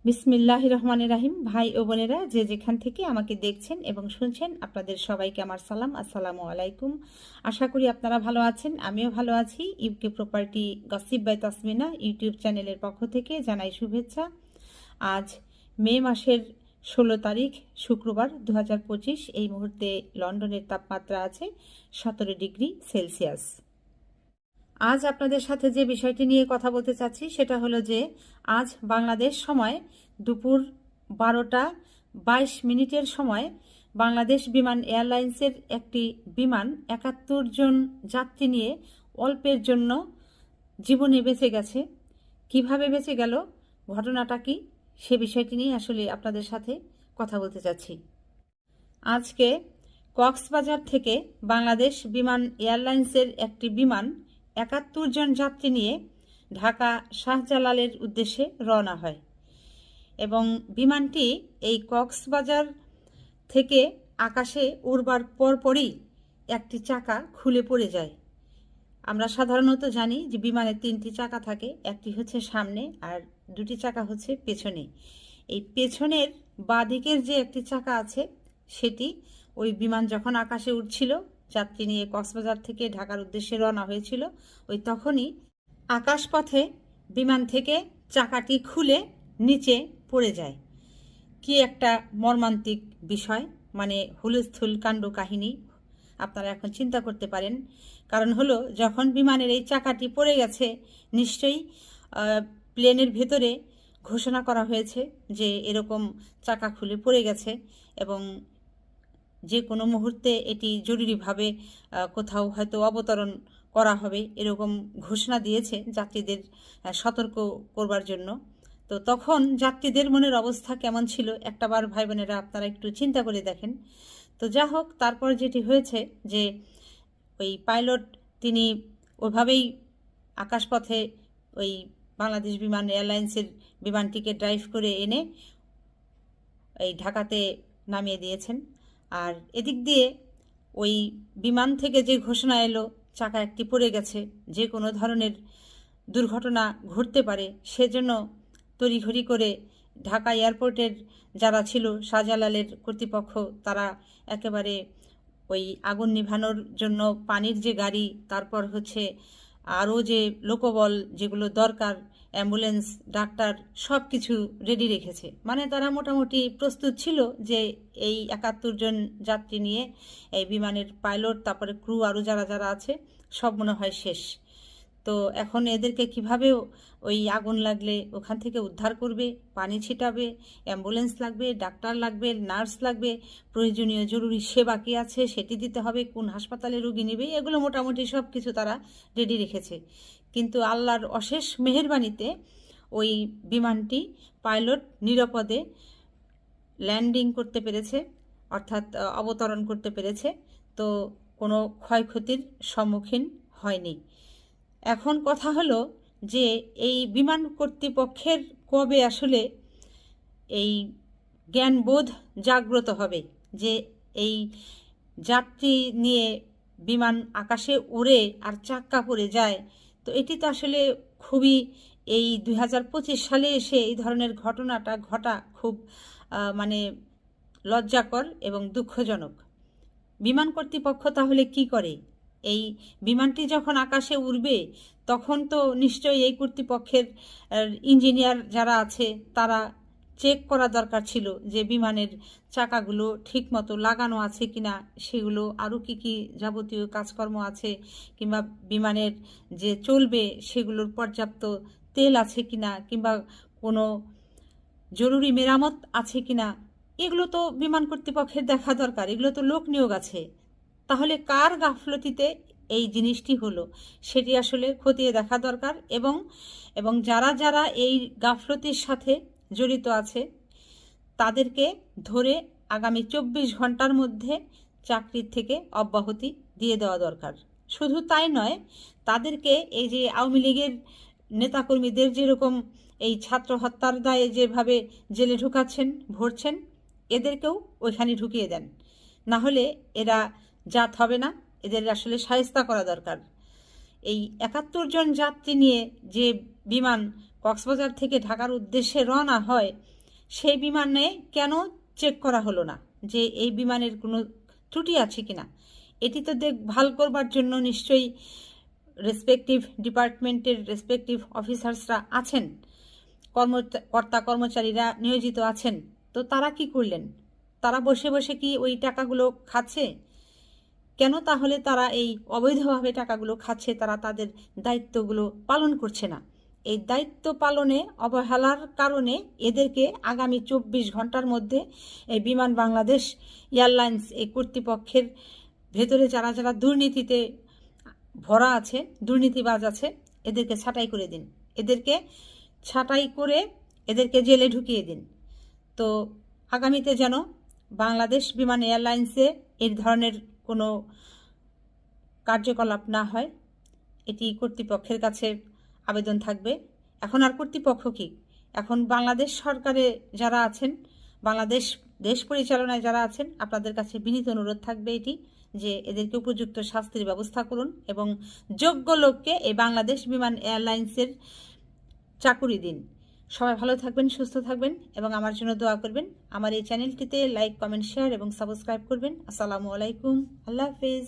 বিসমিল্লাহির রহমানির রাহিম। ভাই ও বোনেরা যে যেখান থেকে আমাকে দেখছেন এবং শুনছেন, আপনাদের সবাইকে আমার সালাম, আসসালামু আলাইকুম। আশা করি আপনারা ভালো আছেন, আমিও ভালো আছি। UK property gossip by Tasmina YouTube চ্যানেলের পক্ষ থেকে জানাই শুভেচ্ছা। আজ মে মাসের 16 তারিখ শুক্রবার 2025। এই মুহূর্তে লন্ডনের তাপমাত্রা আছে 17 ডিগ্রি সেলসিয়াস। আজ আপনাদের সাথে যে বিষয়টি নিয়ে কথা বলতে চাচ্ছি সেটা হলো যে আজ বাংলাদেশ সময় দুপুর 12:22 সময় বাংলাদেশ বিমান এয়ারলাইন্সের একটি বিমান 71 জন যাত্রী নিয়ে অল্পের জন্য জীবনে বেঁচে গেছে। কিভাবে বেঁচে গেল, ঘটনাটা কি, সে বিষয়টি নিয়ে আসলে আপনাদের সাথে কথা বলতে চাচ্ছি। আজকে কক্সবাজার থেকে বাংলাদেশ বিমান এয়ারলাইন্সের একটি বিমান 71 জন যাত্রী নিয়ে ঢাকা শাহজালালের উদ্দেশ্যে রওনা হয় এবং বিমানটি এই কক্সবাজার থেকে আকাশে উড়বার পরপরই একটি চাকা খুলে পড়ে যায়। আমরা সাধারণত জানি যে বিমানের 3টি চাকা থাকে, একটি হচ্ছে সামনে আর 2টি চাকা হচ্ছে পেছনে। এই পেছনের বাঁদিকের যে একটি চাকা আছে সেটি ওই বিমান যখন আকাশে উঠছিল, যাত্রী নিয়ে কক্সবাজার থেকে ঢাকার উদ্দেশ্যে রওনা হয়েছিল, ওই তখনই আকাশপথে বিমান থেকে চাকাটি খুলে নিচে পড়ে যায়। কি একটা মর্মান্তিক বিষয়, মানে হুলস্থুল কাণ্ড কাহিনী আপনারা এখন চিন্তা করতে পারেন। কারণ হলো, যখন বিমানের এই চাকাটি পড়ে গেছে, নিশ্চয়ই প্লেনের ভেতরে ঘোষণা করা হয়েছে যে এরকম চাকা খুলে পড়ে গেছে এবং যে কোনো মুহূর্তে এটি জরুরিভাবে কোথাও হয়তো অবতরণ করা হবে, এরকম ঘোষণা দিয়েছে যাত্রীদের সতর্ক করবার জন্য। তো তখন যাত্রীদের মনের অবস্থা কেমন ছিল একটাবার ভাই বোনেরা আপনারা একটু চিন্তা করে দেখেন। তো যা হোক, তারপর যেটি হয়েছে যে ওই পাইলট তিনি ওইভাবেই আকাশপথে ওই বাংলাদেশ বিমান এয়ারলাইন্সের বিমানটিকে ড্রাইভ করে এনে এই ঢাকাতে নামিয়ে দিয়েছেন। আর এদিক দিয়ে ওই বিমান থেকে যে ঘোষণা এলো চাকা একটি পড়ে গেছে, যে কোনো ধরনের দুর্ঘটনা ঘটতে পারে, সেজন্য তড়িঘড়ি করে ঢাকা এয়ারপোর্টের যারা ছিল, শাহজালালের কর্তৃপক্ষ, তারা একেবারে ওই আগুন নিভানোর জন্য পানির যে গাড়ি, তারপর হচ্ছে আরও যে লোকবল যেগুলো দরকার, অ্যাম্বুলেন্স, ডাক্তার, সব কিছু রেডি রেখেছে। মানে তারা মোটামুটি প্রস্তুত ছিল যে এই 71 জন যাত্রী নিয়ে এই বিমানের পাইলট, তারপরে ক্রু, আরও যারা যারা আছে সব মনে হয় শেষ। তো এখন এদেরকে কিভাবে ওই আগুন লাগলে ওখান থেকে উদ্ধার করবে, পানি ছিটাবে, অ্যাম্বুলেন্স লাগবে, ডাক্তার লাগবে, নার্স লাগবে, প্রয়োজনীয় জরুরি সেবা কী আছে সেটি দিতে হবে, কোন হাসপাতালে রোগী নেবে, এগুলো মোটামুটি সব কিছু তারা রেডি রেখেছে। কিন্তু আল্লাহর অশেষ মেহেরবানিতে ওই বিমানটি পাইলট নিরাপদে ল্যান্ডিং করতে পেরেছে, অর্থাৎ অবতরণ করতে পেরেছে। তো কোনো ক্ষয়ক্ষতির সম্মুখীন হয়নি। এখন কথা হলো যে এই বিমান কর্তৃপক্ষের কবে আসলে এই জ্ঞানবোধ জাগ্রত হবে যে এই যাত্রী নিয়ে বিমান আকাশে উড়ে আর চাক্কা পড়ে যায়। তো এটি তো আসলে খুবই, এই 2025 সালে এসে এই ধরনের ঘটনাটা ঘটা খুব মানে লজ্জাকর এবং দুঃখজনক। বিমান কর্তৃপক্ষ তাহলে কি করে? এই বিমানটি যখন আকাশে উড়বে তখন তো নিশ্চয়ই এই কর্তৃপক্ষের ইঞ্জিনিয়ার যারা আছে তারা চেক করা দরকার ছিল যে বিমানের চাকাগুলো ঠিকমতো লাগানো আছে কিনা, সেগুলো আরও কি কি যাবতীয় কাজকর্ম আছে, কিংবা বিমানের যে চলবে সেগুলোর পর্যাপ্ত তেল আছে কিনা, কিংবা কোনো জরুরি মেরামত আছে কিনা, এগুলো তো বিমান কর্তৃপক্ষের দেখা দরকার। এগুলো তো লোক নিয়োগ আছে। তাহলে কার গাফলতিতে এই জিনিসটি হলো সেটি আসলে খতিয়ে দেখা দরকার এবং যারা যারা এই গাফলতির সাথে জড়িত আছে তাদেরকে ধরে আগামী 24 ঘন্টার মধ্যে চাকরির থেকে অব্যাহতি দিয়ে দেওয়া দরকার। শুধু তাই নয়, তাদেরকে এই যে আওয়ামী লীগের নেতাকর্মীদের যেরকম এই ছাত্র হত্যার দায়ে যেভাবে জেলে ঢুকাচ্ছেন, ভরছেন, এদেরকেও ওইখানে ঢুকিয়ে দেন। না হলে এরা জাত হবে না, এদের আসলে শায়েস্তা করা দরকার। এই 71 জন যাত্রী নিয়ে যে বিমান কক্সবাজার থেকে ঢাকার উদ্দেশ্যে রওনা হয়, সেই বিমানে কেন চেক করা হলো না যে এই বিমানের কোনো ত্রুটি আছে কিনা? এটি তো দেখভাল করবার জন্য নিশ্চয়ই রেসপেক্টিভ ডিপার্টমেন্টের রেসপেক্টিভ অফিসার্সরা আছেন, কর্তা কর্মচারীরা নিয়োজিত আছেন। তো তারা কি করলেন? তারা বসে বসে কি ওই টাকাগুলো খাচ্ছে? কেন তাহলে তারা এই অবৈধভাবে টাকাগুলো খাচ্ছে? তারা তাদের দায়িত্বগুলো পালন করছে না। এই দায়িত্ব পালনে অবহেলার কারণে এদেরকে আগামী 24 ঘন্টার মধ্যে এই বিমান বাংলাদেশ এয়ারলাইন্স এই কর্তৃপক্ষের ভেতরে যারা যারা দুর্নীতিতে ভরা আছে, দুর্নীতিবাজ আছে, এদেরকে ছাঁটাই করে দিন। এদেরকে ছাঁটাই করে এদেরকে জেলে ঢুকিয়ে দিন। তো আগামীতে যেন বাংলাদেশ বিমান এয়ারলাইন্সে এই ধরনের কোনো কার্যকলাপ না হয়, এটি কর্তৃপক্ষের কাছে আবেদন থাকবে। এখন আর কর্তৃপক্ষ কি, এখন বাংলাদেশ সরকারে যারা আছেন, বাংলাদেশ দেশ পরিচালনায় যারা আছেন, আপনাদের কাছে বিনীত অনুরোধ থাকবে এটি যে এদেরকে উপযুক্ত শাস্তির ব্যবস্থা করুন এবং যোগ্য লোককে এই বাংলাদেশ বিমান এয়ারলাইন্সের চাকুরি দিন। সবাই ভালো থাকবেন, সুস্থ থাকবেন এবং আমার জন্য দোয়া করবেন। আমার এই চ্যানেলটিতে লাইক, কমেন্ট, শেয়ার এবং সাবস্ক্রাইব করবেন। আসসালামু আলাইকুম, আল্লাহ হাফেজ।